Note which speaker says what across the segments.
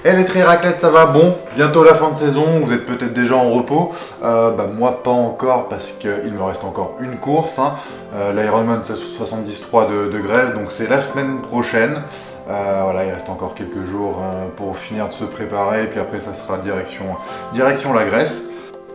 Speaker 1: Et les triathlètes, ça va? Bon, bientôt la fin de saison, vous êtes peut-être déjà en repos. Moi, pas encore, parce qu'il me reste encore une course. L'Ironman, c'est 73 de Grèce, donc c'est la semaine prochaine. Voilà, il reste encore quelques jours pour finir de se préparer, et puis après, ça sera direction la Grèce.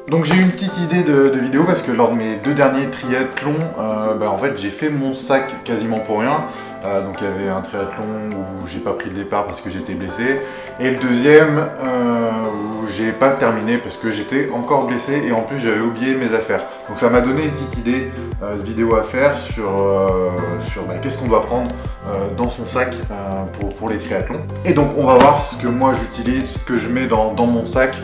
Speaker 1: Donc j'ai eu une petite idée de vidéo parce que lors de mes 2 derniers triathlons, en fait j'ai fait mon sac quasiment pour rien. Donc il y avait un triathlon où j'ai pas pris le départ parce que j'étais blessé, et le deuxième où j'ai pas terminé parce que j'étais encore blessé et en plus j'avais oublié mes affaires. Donc ça m'a donné une petite idée de vidéo à faire sur qu'est-ce qu'on doit prendre dans son sac pour les triathlons. Et donc on va voir ce que moi j'utilise, ce que je mets dans mon sac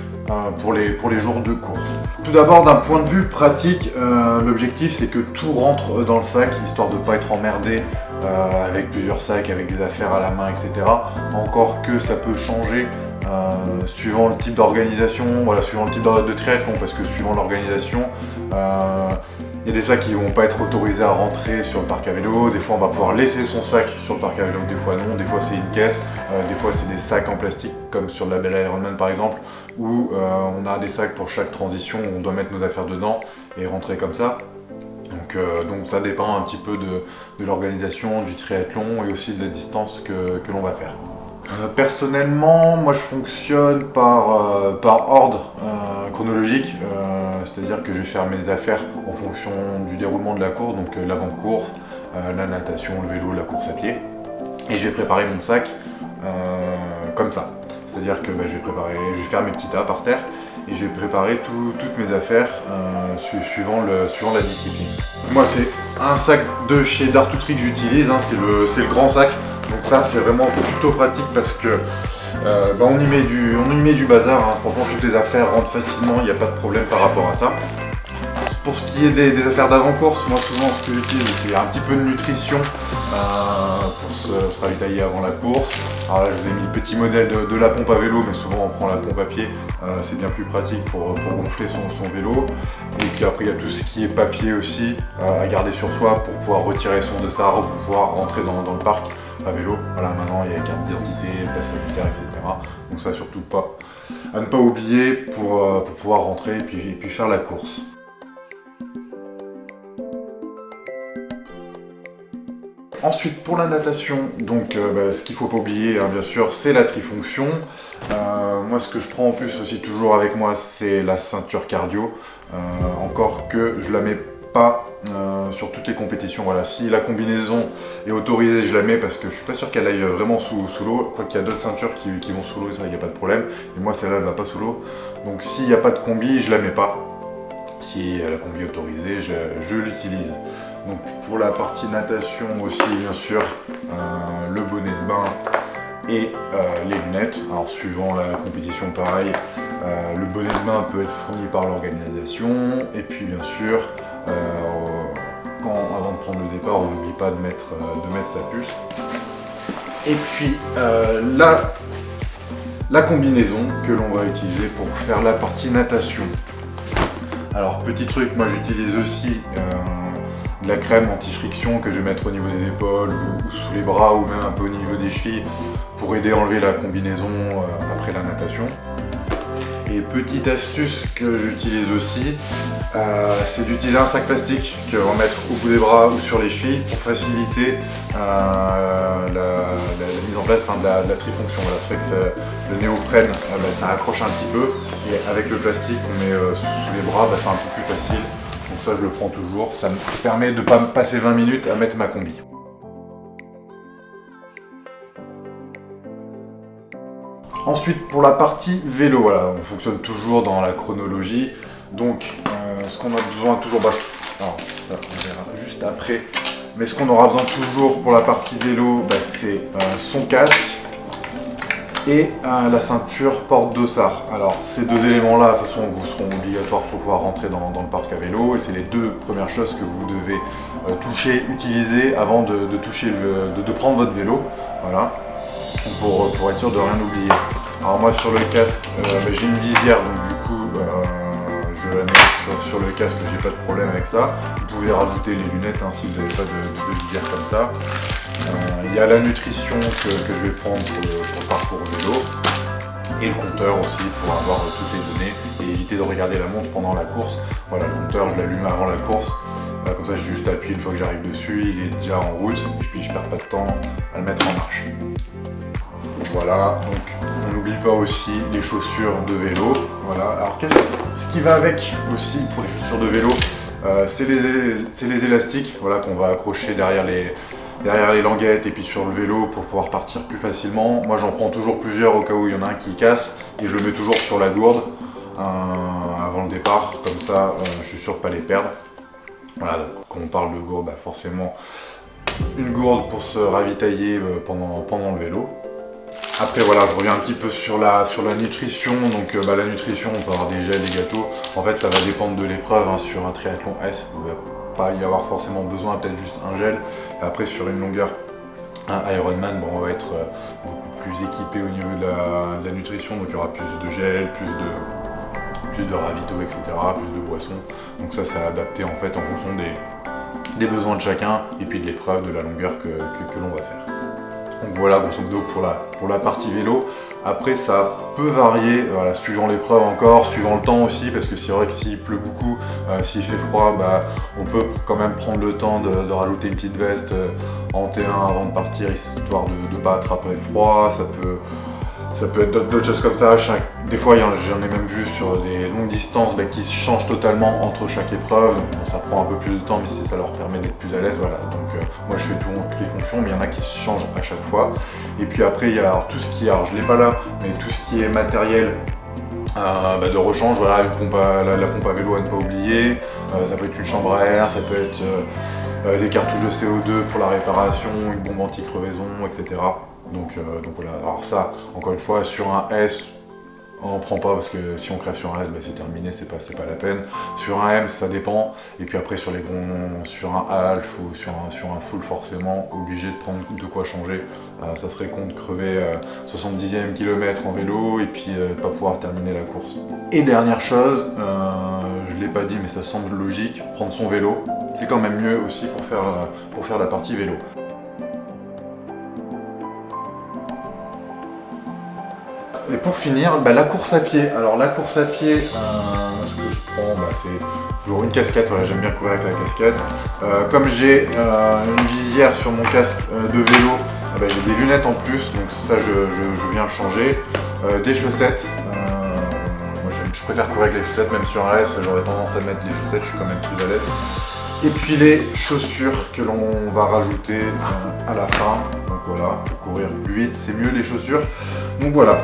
Speaker 1: pour les jours de course. Tout d'abord, d'un point de vue pratique, l'objectif c'est que tout rentre dans le sac, histoire de ne pas être emmerdé avec plusieurs sacs, avec des affaires à la main, etc. Encore que ça peut changer suivant le type d'organisation, suivant le type de triathlon, parce que suivant l'organisation, il y a des sacs qui ne vont pas être autorisés à rentrer sur le parc à vélo. Des fois on va pouvoir laisser son sac sur le parc à vélo, des fois non, des fois c'est une caisse, des fois c'est des sacs en plastique comme sur la belle Ironman par exemple, où on a des sacs pour chaque transition où on doit mettre nos affaires dedans et rentrer comme ça. Donc ça dépend un petit peu de l'organisation du triathlon et aussi de la distance que l'on va faire. Personnellement, moi je fonctionne par ordre chronologique, c'est-à-dire que je vais faire mes affaires en fonction du déroulement de la course, donc l'avant-course, la natation, le vélo, la course à pied, et je vais préparer mon sac comme ça. C'est-à-dire que je vais faire mes petits tas par terre et je vais préparer toutes mes affaires suivant la discipline. Moi c'est un sac de chez Dart2Trick que j'utilise, c'est le grand sac. Donc ça c'est vraiment plutôt pratique parce que on y met du bazar, franchement toutes les affaires rentrent facilement, il n'y a pas de problème par rapport à ça. Pour ce qui est des affaires d'avant-course, moi souvent ce que j'utilise c'est un petit peu de nutrition pour se ravitailler avant la course. Alors là je vous ai mis le petit modèle de la pompe à vélo, mais souvent on prend la pompe à pied, c'est bien plus pratique pour gonfler son vélo. Et puis après il y a tout ce qui est papier aussi à garder sur soi pour pouvoir retirer son dossard, pour pouvoir rentrer dans le parc à vélo. Voilà, maintenant il y a carte d'identité, passe sanitaire, etc. Donc ça surtout pas à ne pas oublier pour pouvoir rentrer et puis faire la course. Ensuite pour la natation, donc ce qu'il ne faut pas oublier bien sûr c'est la trifonction. Moi ce que je prends en plus aussi toujours avec moi c'est la ceinture cardio, encore que je la mets pas sur toutes les compétitions. Voilà, si la combinaison est autorisée je la mets parce que je suis pas sûr qu'elle aille vraiment sous l'eau, quoi qu'il y a d'autres ceintures qui vont sous l'eau et ça il n'y a pas de problème, et moi celle-là elle va pas sous l'eau, donc s'il n'y a pas de combi je la mets pas. Si la combi est autorisée je l'utilise. Donc pour la partie natation aussi bien sûr le bonnet de bain et les lunettes. Alors suivant la compétition pareil, le bonnet de bain peut être fourni par l'organisation, et puis bien sûr avant de prendre le départ on n'oublie pas de mettre sa puce. Et puis la combinaison que l'on va utiliser pour faire la partie natation. Alors petit truc, moi j'utilise aussi de la crème anti-friction que je vais mettre au niveau des épaules ou sous les bras ou même un peu au niveau des chevilles pour aider à enlever la combinaison après la natation. Et petite astuce que j'utilise aussi, c'est d'utiliser un sac plastique que l'on va mettre au bout des bras ou sur les chevilles pour faciliter la mise en place de la trifonction. Voilà, c'est vrai que le néoprène ça accroche un petit peu, et avec le plastique qu'on met sous les bras c'est un peu plus facile. Donc ça je le prends toujours, ça me permet de ne pas me passer 20 minutes à mettre ma combi. Ensuite pour la partie vélo, voilà, on fonctionne toujours dans la chronologie. Donc ce qu'on a besoin toujours, alors ça on verra juste après, mais ce qu'on aura besoin toujours pour la partie vélo, c'est son casque et la ceinture porte-dossard. Alors ces deux éléments là de toute façon vous seront obligatoires pour pouvoir rentrer dans le parc à vélo, et c'est les deux premières choses que vous devez utiliser avant de prendre votre vélo. Voilà, pour être sûr de rien oublier. Alors moi sur le casque j'ai une visière, donc du coup je la mets sur le casque, j'ai pas de problème avec ça. Vous pouvez rajouter les lunettes si vous n'avez pas de visière comme ça. Il y a la nutrition que je vais prendre pour le parcours vélo. et le compteur aussi pour avoir toutes les données et éviter de regarder la montre pendant la course. Voilà, le compteur je l'allume avant la course, comme ça j'ai juste à appuyer une fois que j'arrive dessus, il est déjà en route et puis je perds pas de temps à le mettre en marche. Voilà, donc on n'oublie pas aussi les chaussures de vélo. Voilà, alors ce qui va avec aussi pour les chaussures de vélo, c'est les élastiques, voilà, qu'on va accrocher derrière les languettes et puis sur le vélo pour pouvoir partir plus facilement. Moi j'en prends toujours plusieurs au cas où il y en a un qui casse et je le mets toujours sur la gourde avant le départ, comme ça je suis sûr de ne pas les perdre. Voilà, donc quand on parle de gourde, bah forcément une gourde pour se ravitailler pendant le vélo. Après voilà, je reviens un petit peu sur la nutrition. Donc la nutrition, on peut avoir des gels, des gâteaux. En fait ça va dépendre de l'épreuve, hein. Sur un triathlon S, il ne va pas y avoir forcément besoin, peut-être juste un gel. Et après sur une longueur, un Ironman, bon, on va être beaucoup plus équipé au niveau de la nutrition. Donc il y aura plus de gel, plus de ravito, etc., plus de boissons. Donc ça c'est adapté en fait en fonction des besoins de chacun et puis de l'épreuve, de la longueur que l'on va faire. Donc voilà, grosso modo pour la partie vélo. Après ça peut varier, voilà, suivant l'épreuve encore, suivant le temps aussi, parce que c'est vrai que s'il pleut beaucoup, s'il fait froid, bah, on peut quand même prendre le temps de rajouter une petite veste en T1 avant de partir, histoire de ne pas attraper froid. Ça peut être d'autres choses comme ça. Des fois, j'en ai même vu sur des longues distances qui se changent totalement entre chaque épreuve. Bon, ça prend un peu plus de temps, mais ça leur permet d'être plus à l'aise. Voilà. Donc, moi, je fais tout en tri-fonction, mais il y en a qui se changent à chaque fois. Et puis après, il y a tout ce qui est, alors je ne l'ai pas là, mais tout ce qui est matériel de rechange. Voilà, la pompe à vélo à ne pas oublier. Ça peut être une chambre à air, ça peut être des cartouches de CO2 pour la réparation, une bombe anti-crevaison, etc. Donc voilà, alors ça, encore une fois, sur un S, on n'en prend pas parce que si on crève sur un S, c'est terminé, c'est pas la peine. Sur un M, ça dépend. Et puis après, sur un half ou sur un full, forcément, obligé de prendre de quoi changer. Ça serait con de crever 70e kilomètre en vélo et puis pas pouvoir terminer la course. Et dernière chose, je ne l'ai pas dit, mais ça semble logique, prendre son vélo. C'est quand même mieux aussi pour faire la partie vélo. Et pour finir, la course à pied. Alors la course à pied, ce que je prends, c'est toujours une casquette. Voilà, j'aime bien courir avec la casquette. Comme j'ai une visière sur mon casque de vélo, j'ai des lunettes en plus, donc ça je viens le changer. Des chaussettes. Moi je préfère courir avec les chaussettes, même sur un S, j'aurais tendance à mettre les chaussettes, je suis quand même plus à l'aise. Et puis les chaussures que l'on va rajouter à la fin. Donc voilà, pour courir plus vite, c'est mieux les chaussures. Donc voilà,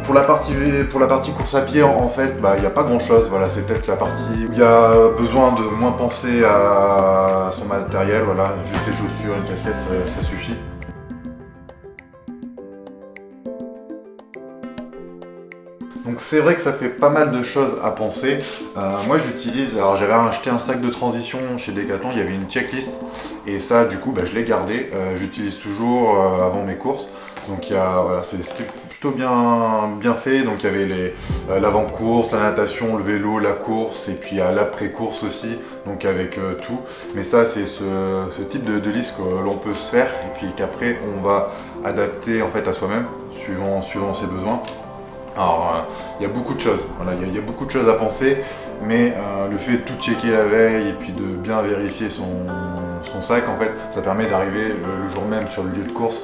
Speaker 1: pour la partie course à pied, en fait, il n'y a pas grand chose. Voilà, c'est peut-être la partie où il y a besoin de moins penser à son matériel. Voilà, juste les chaussures, une casquette, ça suffit. Donc c'est vrai que ça fait pas mal de choses à penser. Moi j'utilise, alors j'avais acheté un sac de transition chez Decathlon, il y avait une checklist et ça du coup je l'ai gardé, j'utilise toujours avant mes courses. Donc voilà, c'est plutôt bien fait. Donc il y avait l'avant-course, la natation, le vélo, la course et puis l'après-course aussi, donc avec tout. Mais ça c'est ce type de liste que l'on peut se faire et puis qu'après on va adapter en fait à soi-même suivant ses besoins. Alors, il y a beaucoup de choses, voilà, il y a beaucoup de choses à penser, mais le fait de tout checker la veille et puis de bien vérifier son sac, en fait, ça permet d'arriver le jour même sur le lieu de course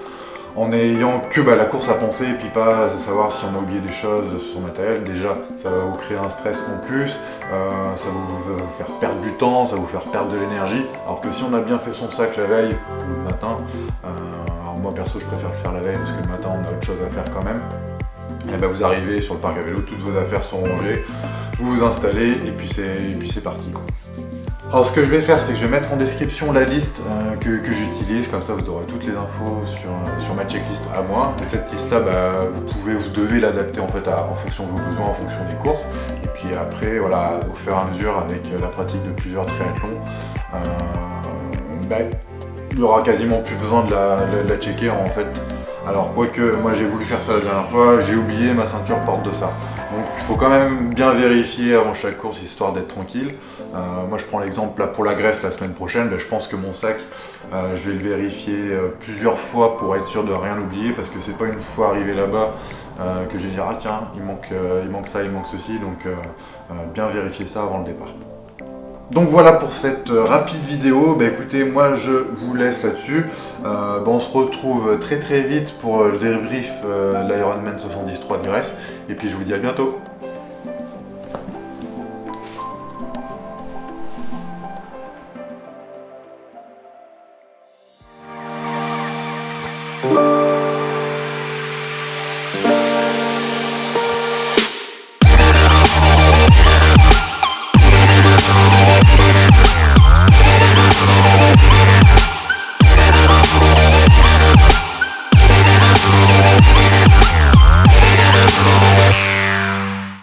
Speaker 1: en n'ayant que la course à penser et puis pas savoir si on a oublié des choses sur son matériel. Déjà, ça va vous créer un stress en plus, ça va vous faire perdre du temps, ça va vous faire perdre de l'énergie, alors que si on a bien fait son sac la veille ou le matin, alors moi perso je préfère le faire la veille parce que le matin on a autre chose à faire quand même. Et vous arrivez sur le parc à vélo, toutes vos affaires sont rangées, vous vous installez et puis c'est parti, quoi. Alors ce que je vais faire, c'est que je vais mettre en description la liste que j'utilise, comme ça vous aurez toutes les infos sur ma checklist à moi. Et cette liste là, vous devez l'adapter en fait en fonction de vos besoins, en fonction des courses. Et puis après, voilà, au fur et à mesure, avec la pratique de plusieurs triathlons, il n'y aura quasiment plus besoin de la checker en fait. Alors quoique moi j'ai voulu faire ça la dernière fois, j'ai oublié, ma ceinture porte de ça. Donc il faut quand même bien vérifier avant chaque course histoire d'être tranquille. Moi je prends l'exemple là pour la Grèce la semaine prochaine, je pense que mon sac je vais le vérifier plusieurs fois pour être sûr de rien oublier, parce que c'est pas une fois arrivé là-bas que je vais dire ah tiens il manque ça, il manque ceci, donc bien vérifier ça avant le départ. Donc voilà pour cette rapide vidéo. Écoutez, moi je vous laisse là-dessus. On se retrouve très vite pour le débrief de l'Ironman 73 de Grèce. Et puis je vous dis à bientôt.